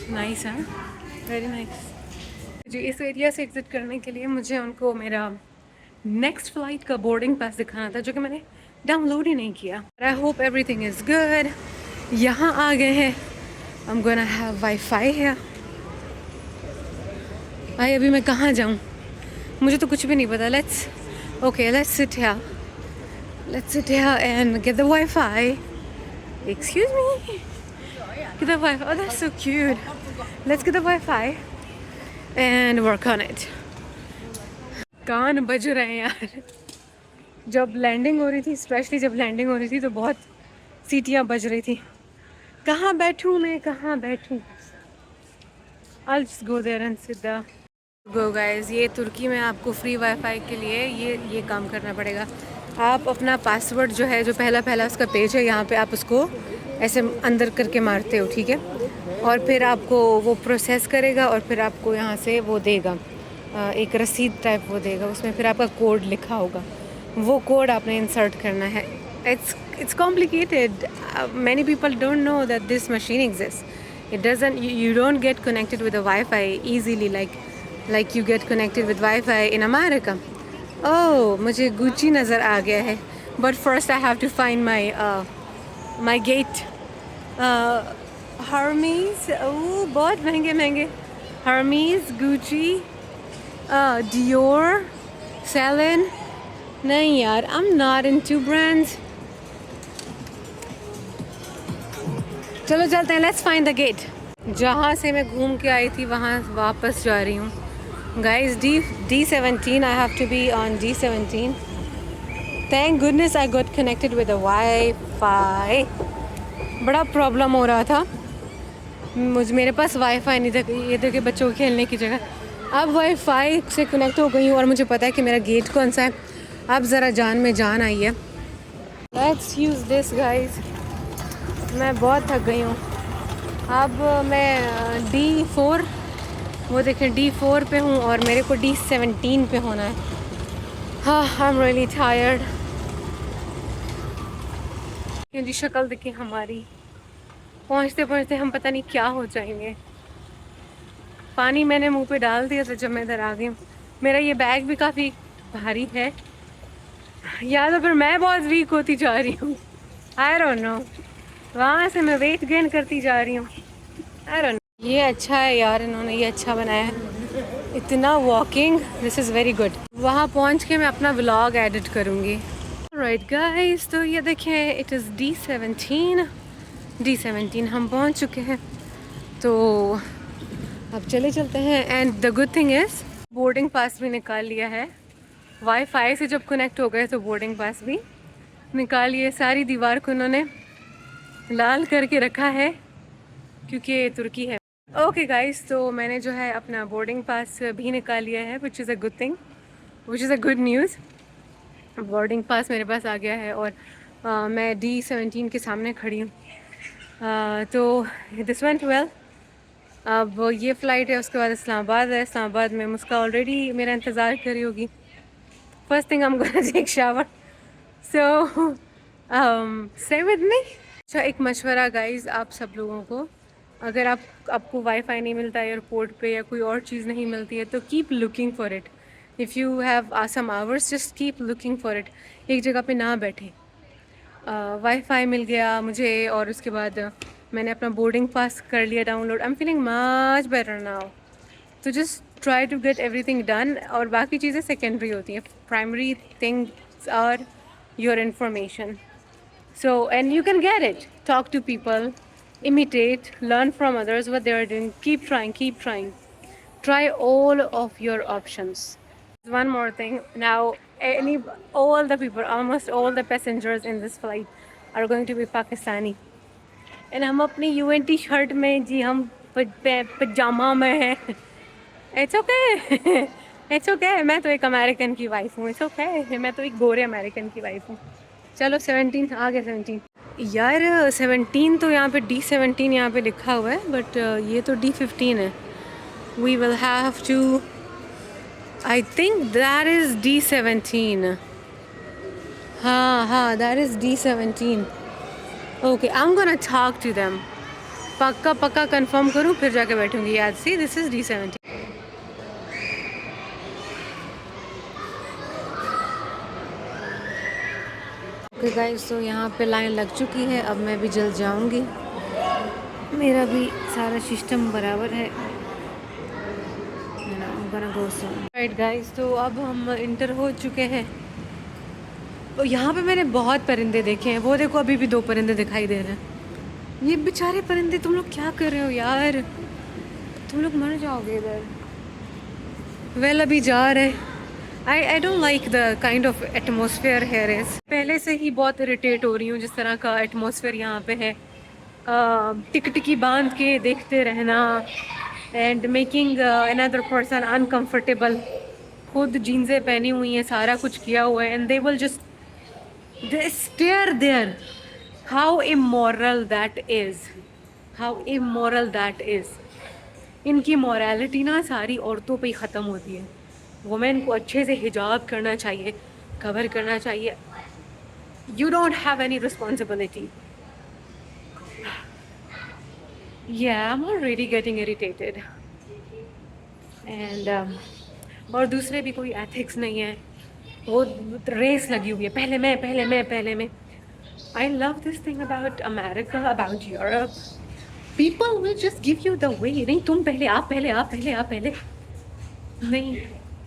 Nice है, very nice जी। इस area से एग्ज़िट करने के लिए मुझे उनको मेरा नेक्स्ट फ़्लाइट का बोर्डिंग पास दिखाना था, जो कि मैंने डाउनलोड ही नहीं किया। I hope everything is good. यहाँ आ गए हैं, आई एम गोना हैव वाईफाई है। भाई अभी मैं कहाँ जाऊँ, मुझे तो कुछ भी नहीं पता। Let's sit here and get the wifi. Excuse me, get the Wi-Fi. Oh, that's so cute. Let's get the Wi-Fi and work on it. कान बज रहे हैं यार। जब लैंडिंग हो रही थी, स्पेशली जब लैंडिंग हो रही थी, तो बहुत सीटियाँ बज रही थी। कहाँ बैठूँ मैं, कहाँ बैठूँ? I'll just go there and sit there. Go guys, ये तुर्की में आपको फ्री वाईफाई के लिए ये काम करना पड़ेगा। आप अपना पासवर्ड जो है, जो पहला उसका पेज है, यहाँ पे आप उसको ऐसे अंदर करके मारते हो, ठीक है? और फिर आपको वो प्रोसेस करेगा और फिर आपको यहाँ से वो देगा, एक रसीद टाइप वो देगा, उसमें फिर आपका कोड लिखा होगा। वो कोड आपने इंसर्ट करना है। It's complicated. Many people don't know that this machine exists. It doesn't. You don't get connected with the Wi-Fi easily like you get connected with Wi-Fi in America. Oh, मुझे Gucci नज़र आ गया है. But first I have to find my gate. Hermes. Oh, बहुत महंगे. Hermes, Gucci, Dior, Celine. नहीं यार, I'm not into brands. चलो चलते हैं, लेट्स फाइंड द गेट। जहाँ से मैं घूम के आई थी वहाँ वापस जा रही हूँ guys. D17, I have to be on D17। Thank goodness I got connected with wifi. बड़ा प्रॉब्लम हो रहा था, मेरे पास वाईफाई नहीं था ये देखिए बच्चों को खेलने की जगह। अब वाईफाई से कनेक्ट हो गई हूँ और मुझे पता है कि मेरा गेट कौन सा है। अब ज़रा जान में जान आई है। Let's use this guys. मैं बहुत थक गई हूँ। अब मैं D4, वो देखें D4 पे हूँ और मेरे को D17 पे होना है। हाँ, आई एम रियली टायर्ड। जी शक्ल देखिए हमारी, पहुँचते पहुँचते हम पता नहीं क्या हो जाएंगे। पानी मैंने मुंह पे डाल दिया था जब मैं इधर आ गई हूँ। मेरा ये बैग भी काफ़ी भारी है, या तो फिर मैं बहुत वीक होती जा रही हूँ। आई डोंट नो, वहाँ से मैं वेट गेन करती जा रही हूँ। I don't know. ये अच्छा है यार, इन्होंने ये अच्छा बनाया है, इतना walking, this is very good. वहाँ पहुँच के मैं अपना व्लॉग एडिट करूँगी। राइट गाइस, तो ये देखें इट इज़ D17 हम पहुँच चुके हैं। तो अब चलते हैं। And the good thing is boarding pass भी निकाल लिया है। वाईफाई से जब कनेक्ट हो गए तो बोर्डिंग पास भी निकाल लिए। सारी दीवार को उन्होंने लाल करके रखा है क्योंकि ये तुर्की है। ओके गाइस, तो मैंने जो है अपना बोर्डिंग पास भी निकाल लिया है, which is a good thing, which is a good news. Boarding pass मेरे पास आ गया है और मैं D17 के सामने खड़ी हूँ। तो दिस वेंट वेल। अब ये फ़्लाइट है, उसके बाद इस्लामाबाद है। इस्लामाबाद में मुस्का ऑलरेडी मेरा इंतज़ार कर रही होगी। First thing I am gonna take shower, so stay with me. अच्छा, एक मशवरा गाइस आप सब लोगों को, अगर आपको वाईफाई नहीं मिलता है एयरपोर्ट पे या कोई और चीज़ नहीं मिलती है तो keep looking for it. If you have some hours, just keep looking for it. एक जगह पे ना बैठे। वाईफाई मिल गया मुझे और उसके बाद मैंने अपना बोर्डिंग पास कर लिया download. I am feeling much better now. तो just try to get everything done, और बाकी चीज़ें सेकेंडरी होती हैं। Primary things are your information. So, and you can get it. Talk to people, imitate, learn from others what they are doing. Keep trying. Try all of your options. One more thing. Now, all the people, almost all the passengers in this flight are going to be Pakistani. And हम अपनी UNT shirt में जी, हम पजामा में हैं। It's okay. It's okay. मैं तो एक American की वाइफ हूँ। It's okay. मैं तो एक गोरे अमेरिकन की वाइफ हूँ। चलो 17 आ गया। 17 यार, 17 तो यहाँ पे D17 यहाँ पे लिखा हुआ है, बट ये तो D15 है। We will have to, I think that is D17। हाँ, that is D17। Okay, I am gonna talk to them. पक्का पक्का कंफर्म करूँ फिर जाके बैठूंगी आज से। This is D70। Okay guys, तो यहाँ पे लाइन लग चुकी है, अब मैं भी जल्द जाऊंगी। मेरा भी सारा सिस्टम बराबर है। राइट गाइस, तो अब हम इंटर हो चुके हैं। तो यहाँ पे मैंने बहुत परिंदे देखे हैं। वो देखो, अभी भी 2 परिंदे दिखाई दे रहे हैं। ये बेचारे परिंदे, तुम लोग क्या कर रहे हो यार, तुम लोग मर जाओगे इधर। वेल, अभी जा रहे हैं। I don't like the kind of atmosphere here is. पहले से ही बहुत इरिटेट हो रही हूँ जिस तरह का एटमोसफेयर यहाँ पे है। टिकटिकी बांध के देखते रहना and making another person uncomfortable. खुद जीन्सें पहनी हुई हैं, सारा कुछ किया हुआ है, and they will just they stare there. How immoral that is. How immoral that is. इनकी मॉरलिटी ना सारी औरतों पे ही ख़त्म होती है। वुमेन को अच्छे से हिजाब करना चाहिए, कवर करना चाहिए। You don't have any responsibility. Yeah, I'm already getting irritated. And और दूसरे भी कोई एथिक्स नहीं है। वो रेस लगी हुई है, पहले मैं पहले मैं पहले मैं। I love this thing about America, about Europe. People will just give you the way. नहीं, तुम पहले, आप पहले, आप पहले, आप पहले। नहीं,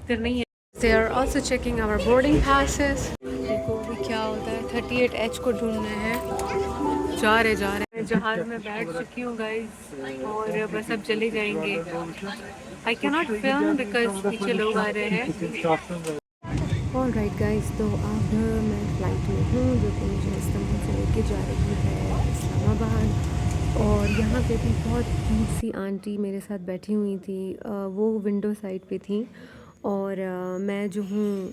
फिर नहीं है। They are also checking our boarding passes. देखो अभी क्या होता है। 38H को ढूंढना है। जा रहे मैं जहाज़ में बैठ चुकी हूँ गाइस, और बस अब चले जाएंगे। I can not film because पीछे लोग आ रहे हैं। ऑल राइट गाइस, तो अब मैं फ़्लाइट में हूँ जो कि मुझे इस्तांबुल से लेके जा रही है इस्लामाबाद। और यहाँ पे भी बहुत क्यूट सी आंटी मेरे साथ बैठी हुई थी। वो विंडो साइड पे थी, और मैं जो हूँ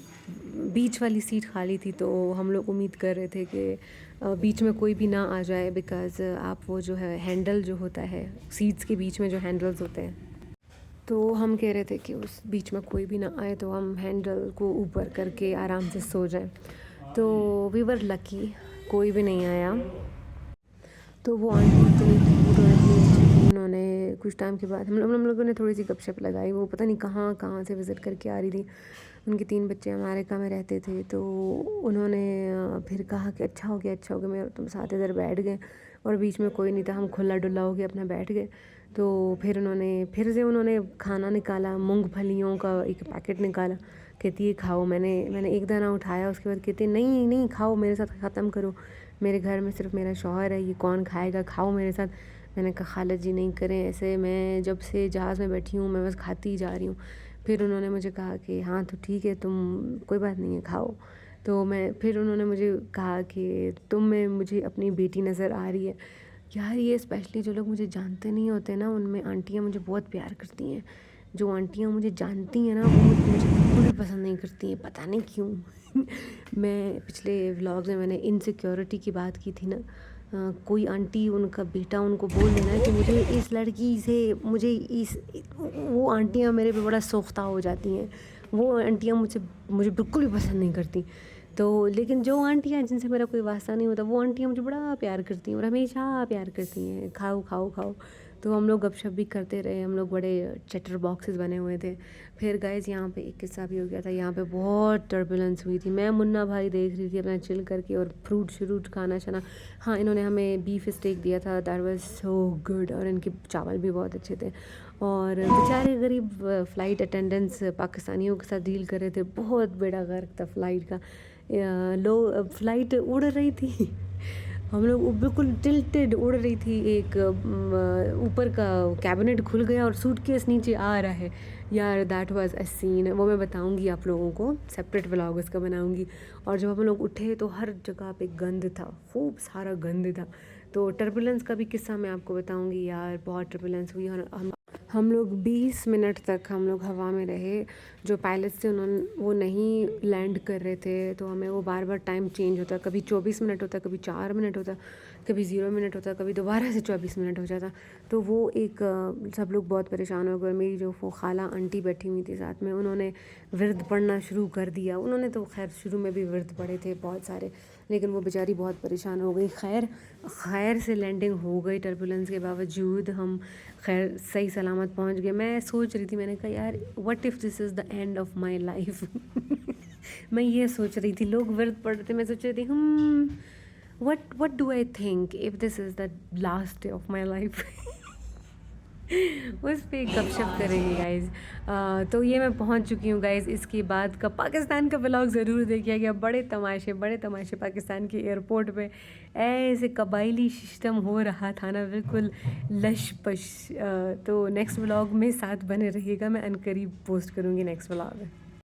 बीच वाली सीट खाली थी। तो हम लोग उम्मीद कर रहे थे कि बीच में कोई भी ना आ जाए, बिकॉज़ आप वो जो है हैंडल जो होता है सीट्स के बीच में जो हैंडल्स होते हैं, तो हम कह रहे थे कि उस बीच में कोई भी ना आए तो हम हैंडल को ऊपर करके आराम से सो जाएं। तो वी वर लकी, कोई भी नहीं आया। तो वो आंटी इतनी क्यूट और इतनी अच्छी थी। उन्होंने कुछ टाइम के बाद हम लोगों ने थोड़ी सी गपशप लगाई। वो पता नहीं कहाँ कहाँ से विज़िट करके आ रही थी। उनके 3 बच्चे अमेरिका में रहते थे। तो उन्होंने फिर कहा कि अच्छा हो गया मैं तुम साथ इधर बैठ गए, और बीच में कोई नहीं था, हम खुला डुला हो के अपना बैठ गए। तो फिर उन्होंने खाना निकाला, मूंगफलियों का एक पैकेट निकाला। कहती है खाओ। मैंने एक दाना उठाया, उसके बाद कहती है नहीं नहीं खाओ, मेरे साथ ख़त्म करो, मेरे घर में सिर्फ मेरा शौहर है, ये कौन खाएगा, खाओ मेरे साथ। मैंने कहा खाला जी नहीं करें ऐसे, मैं जब से जहाज़ में बैठी हूँ मैं बस खाती ही जा रही हूँ। फिर उन्होंने मुझे कहा कि हाँ तो ठीक है, तुम कोई बात नहीं है खाओ। तो फिर उन्होंने मुझे कहा कि तुम में मुझे अपनी बेटी नज़र आ रही है। यार ये स्पेशली जो लोग मुझे जानते नहीं होते ना, उनमें आंटियाँ मुझे बहुत प्यार करती हैं। जो आंटियाँ मुझे जानती हैं ना, वो मुझे बिल्कुल भी पसंद नहीं करती हैं, पता नहीं क्यों। मैं पिछले व्लॉग में मैंने इनसिक्योरिटी की बात की थी ना। कोई आंटी उनका बेटा उनको बोल देना कि मुझे इस लड़की से वो आंटियाँ मेरे पे बड़ा सोख्ता हो जाती हैं। वो आंटियाँ मुझे बिल्कुल भी पसंद नहीं करती। तो लेकिन जो आंटियाँ जिनसे मेरा कोई वास्ता नहीं होता, वो आंटियाँ मुझे बड़ा प्यार करती हैं और हमेशा प्यार करती हैं, खाओ खाओ खाओ। तो हम लोग गपशप भी करते रहे, हम लोग बड़े चैटर बॉक्सेस बने हुए थे। फिर गाइस यहाँ पे एक किस्सा भी हो गया था। यहाँ पे बहुत टर्बुलेंस हुई थी। मैं मुन्ना भाई देख रही थी अपना चिल करके, और फ्रूट खाना शाना। हाँ, इन्होंने हमें बीफ स्टेक दिया था, दैट वाज सो गुड, और इनके चावल भी बहुत अच्छे थे। और बेचारे गरीब फ़्लाइट अटेंडेंट्स पाकिस्तानियों के साथ डील कर रहे थे। बहुत बड़ा गर्क था फ़्लाइट का। फ़्लाइट उड़ रही थी। हम लोग बिल्कुल टिल्टेड उड़ रही थी। एक ऊपर का कैबिनेट खुल गया और सूटकेस नीचे आ रहा है। यार दैट वाज अ सीन, वो मैं बताऊंगी आप लोगों को, सेपरेट व्लॉग उसका बनाऊंगी। और जब हम लोग उठे तो हर जगह पे गंद था, खूब सारा गंद था। तो टर्बुलेंस का भी किस्सा मैं आपको बताऊंगी। यार बहुत टर्बुलेंस हुई, और हम लोग 20 मिनट तक हम लोग हवा में रहे। जो पायलट्स थे वो नहीं लैंड कर रहे थे, तो हमें वो बार बार टाइम चेंज होता, कभी 24 मिनट होता, कभी 4 मिनट होता। कभी 0 मिनट होता, कभी दोबारा से 24 मिनट हो जाता। तो वो एक सब लोग बहुत परेशान हो गए। मेरी जो वो खाला आंटी बैठी हुई थी साथ में, उन्होंने व्रत पढ़ना शुरू कर दिया। उन्होंने तो खैर शुरू में भी व्रत पढ़े थे बहुत सारे, लेकिन वो बेचारी बहुत परेशान हो गई। खैर से लैंडिंग हो गई, टर्बुलेंस के बावजूद हम खैर सही सलामत पहुंच गए। मैं सोच रही थी, मैंने कहा यार what if this is the end of my life. मैं ये सोच रही थी, लोग व्रत पढ़ रहे थे, मैं सोच रही थी what do I think if this is the last day of my life। उस पर गपशप करेंगे गाइज़। तो ये मैं पहुंच चुकी हूँ गाइज़। इसके बाद का पाकिस्तान का व्लॉग ज़रूर देखिएगा। बड़े तमाशे पाकिस्तान के एयरपोर्ट पे ऐसे कबायली सिस्टम हो रहा था ना, बिल्कुल लश पश। तो नेक्स्ट व्लॉग में साथ बने रहिएगा, मैं अनकरीब पोस्ट करूँगी नेक्स्ट व्लॉग।